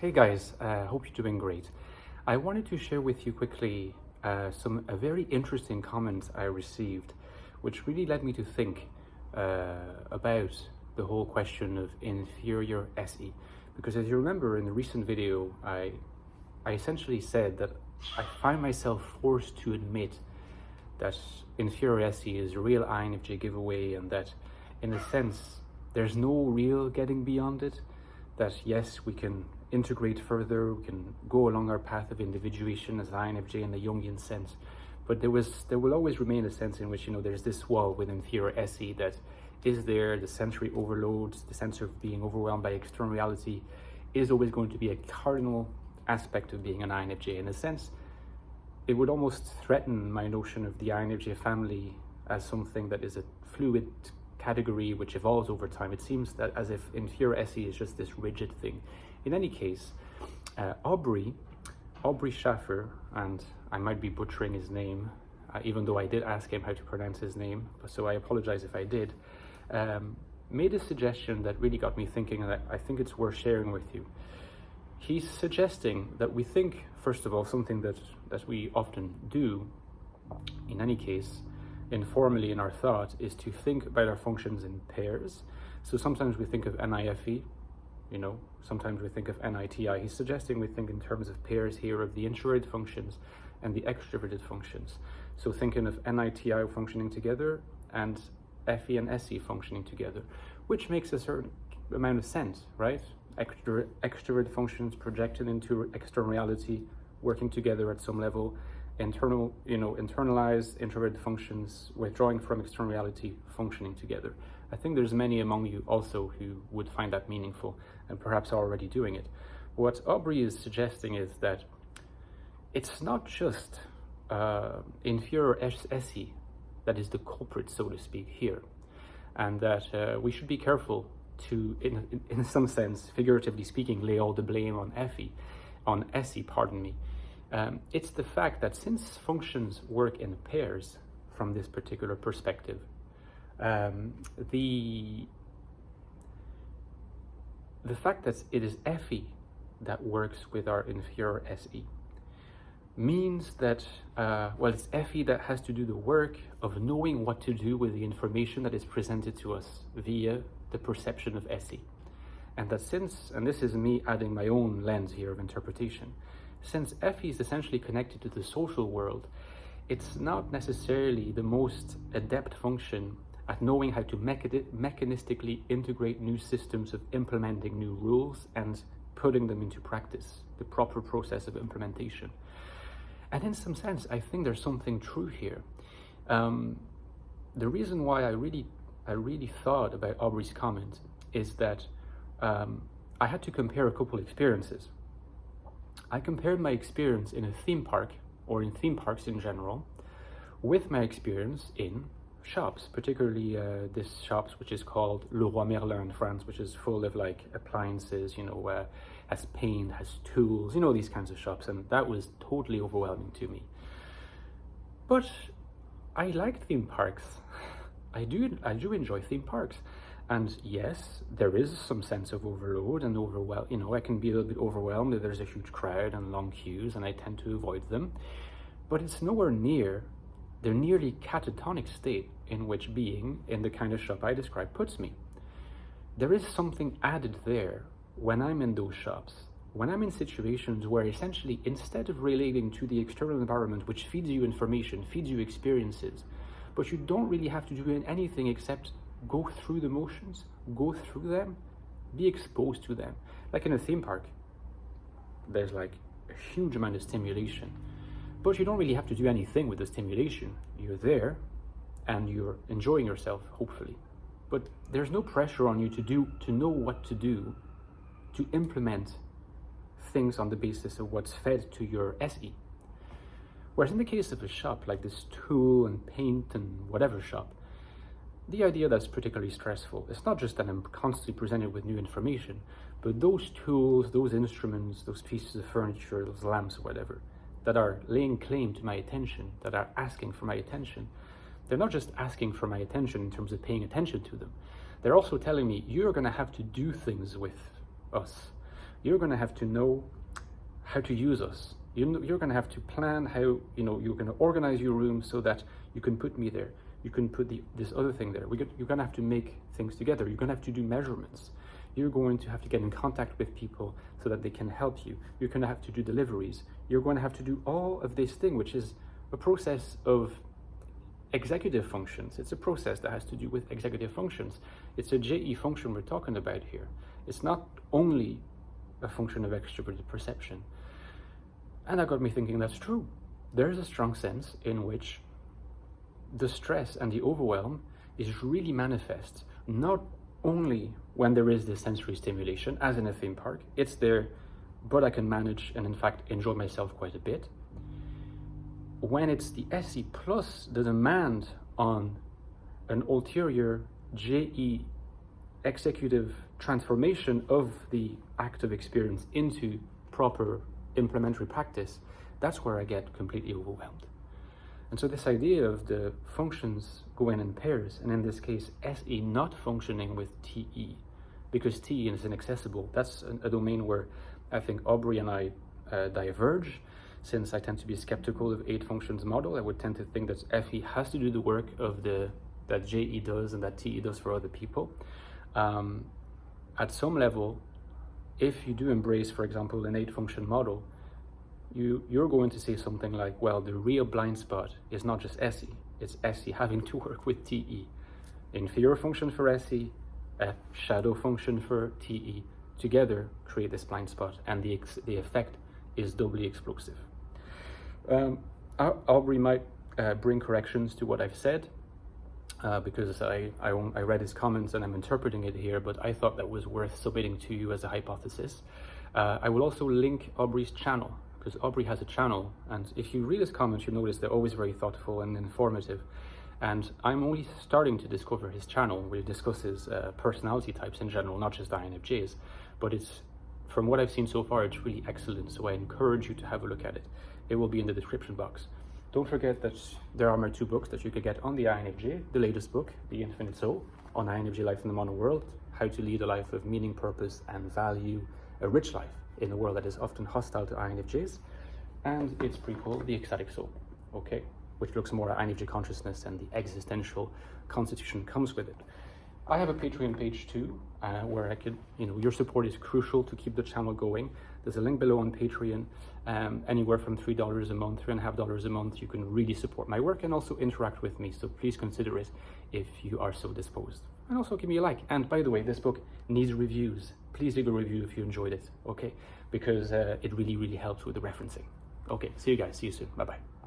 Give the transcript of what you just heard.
Hey guys, hope you're doing great. I wanted to share with you quickly a very interesting comments I received, which really led me to think about the whole question of inferior SE. Because as you remember in the recent video, I essentially said that I find myself forced to admit that inferior SE is a real INFJ giveaway, and that in a sense there's no real getting beyond it. That yes, we can integrate further, we can go along our path of individuation as INFJ in the Jungian sense, but there will always remain a sense in which, there's this wall with inferior SE that is there. The sensory overload, the sense of being overwhelmed by external reality is always going to be a cardinal aspect of being an INFJ. In a sense, it would almost threaten my notion of the INFJ family as something that is a fluid category which evolves over time. It seems that as if inferior SE is just this rigid thing. In any case, Aubrey Schaffer, and I might be butchering his name, even though I did ask him how to pronounce his name, so I apologize if I did, made a suggestion that really got me thinking, and I think it's worth sharing with you. He's suggesting that we think, first of all, something that we often do, in any case, informally in our thought, is to think about our functions in pairs. So sometimes we think of NIFE, sometimes we think of NITI. He's suggesting we think in terms of pairs here of the introverted functions and the extroverted functions. So thinking of NITI functioning together and FE and SE functioning together, which makes a certain amount of sense, right? Extrovert functions projected into external reality, working together at some level. Internalized introverted functions withdrawing from external reality, functioning together. I think there's many among you also who would find that meaningful and perhaps are already doing it. What Aubrey is suggesting is that it's not just inferior SE that is the culprit, so to speak, here, and that we should be careful to, in some sense, figuratively speaking, lay all the blame on SE, pardon me. It's the fact that since functions work in pairs from this particular perspective, the fact that it is FE that works with our inferior SE means that, it's FE that has to do the work of knowing what to do with the information that is presented to us via the perception of SE. And that and this is me adding my own lens here of interpretation, since FE is essentially connected to the social world, it's not necessarily the most adept function at knowing how to mechanistically integrate new systems of implementing new rules and putting them into practice, the proper process of implementation. And in some sense, I think there's something true here. The reason why I really thought about Aubrey's comment is that I had to compare a couple experiences. I compared my experience in a theme park, or in theme parks in general, with my experience in shops, particularly this shops which is called Le Roi Merlin in France, which is full of like appliances, has paint, has tools, these kinds of shops, and that was totally overwhelming to me. But I like theme parks. I do enjoy theme parks. And yes, there is some sense of overload and I can be a little bit overwhelmed if there's a huge crowd and long queues, and I tend to avoid them. But it's nowhere near the nearly catatonic state in which being in the kind of shop I described puts me. There is something added there when I'm in those shops, when I'm in situations where essentially, instead of relating to the external environment, which feeds you information, feeds you experiences, but you don't really have to do anything except go through the motions, go through them, be exposed to them. Like in a theme park, there's like a huge amount of stimulation, but you don't really have to do anything with the stimulation. You're there and you're enjoying yourself, hopefully. But there's no pressure on you to know what to do, to implement things on the basis of what's fed to your SE. Whereas in the case of a shop like this tool and paint and whatever shop, the idea that's particularly stressful, it's not just that I'm constantly presented with new information, but those tools, those instruments, those pieces of furniture, those lamps, whatever, that are laying claim to my attention, that are asking for my attention, they're not just asking for my attention in terms of paying attention to them. They're also telling me, you're going to have to do things with us. you're going to have to know how to use us. You're going to have to plan how, you're going to organize your room so that you can put me there. You can put this other thing there. You're going to have to make things together. You're going to have to do measurements. You're going to have to get in contact with people so that they can help you. You're going to have to do deliveries. You're going to have to do all of this thing, which is a process of executive functions. It's a process that has to do with executive functions. It's a JE function we're talking about here. It's not only a function of extroverted perception. And that got me thinking, that's true. There's a strong sense in which the stress and the overwhelm is really manifest, not only when there is this sensory stimulation, as in a theme park. It's there, but I can manage and in fact enjoy myself quite a bit. When it's the SE plus the demand on an ulterior JE executive transformation of the active experience into proper implementary practice, that's where I get completely overwhelmed. And so this idea of the functions going in pairs, and in this case SE not functioning with TE, because TE is inaccessible, that's a domain where I think Aubrey and I diverge. Since I tend to be skeptical of 8 functions model, I would tend to think that FE has to do the work of that JE does and that TE does for other people. At some level, if you do embrace, for example, an 8 function model, you're going to say something like, well, the real blind spot is not just SE, it's SE having to work with TE. Inferior function for SE, a shadow function for TE, together create this blind spot, and the effect is doubly explosive. Aubrey might bring corrections to what I've said, because I read his comments and I'm interpreting it here, but I thought that was worth submitting to you as a hypothesis. I will also link Aubrey's channel, because Aubrey has a channel, and if you read his comments, you'll notice they're always very thoughtful and informative. And I'm only starting to discover his channel, where he discusses personality types in general, not just INFJs, but it's, from what I've seen so far, it's really excellent, so I encourage you to have a look at it. It will be in the description box. Don't forget that there are my 2 books that you could get on the INFJ. The latest book, The Infinite Soul, on INFJ life in the modern world, how to lead a life of meaning, purpose, and value, a rich life in a world that is often hostile to INFJs, and its prequel, The Ecstatic Soul, okay, which looks more at INFJ consciousness and the existential constitution comes with it. I have a Patreon page too, where I could, your support is crucial to keep the channel going. There's a link below on Patreon. Anywhere from $3 a month, $3.50 a month, you can really support my work and also interact with me. So please consider it if you are so disposed. And also give me a like. And by the way, this book needs reviews. Please leave a review if you enjoyed it, okay? Because it really, really helps with the referencing. Okay, see you guys. See you soon. Bye-bye.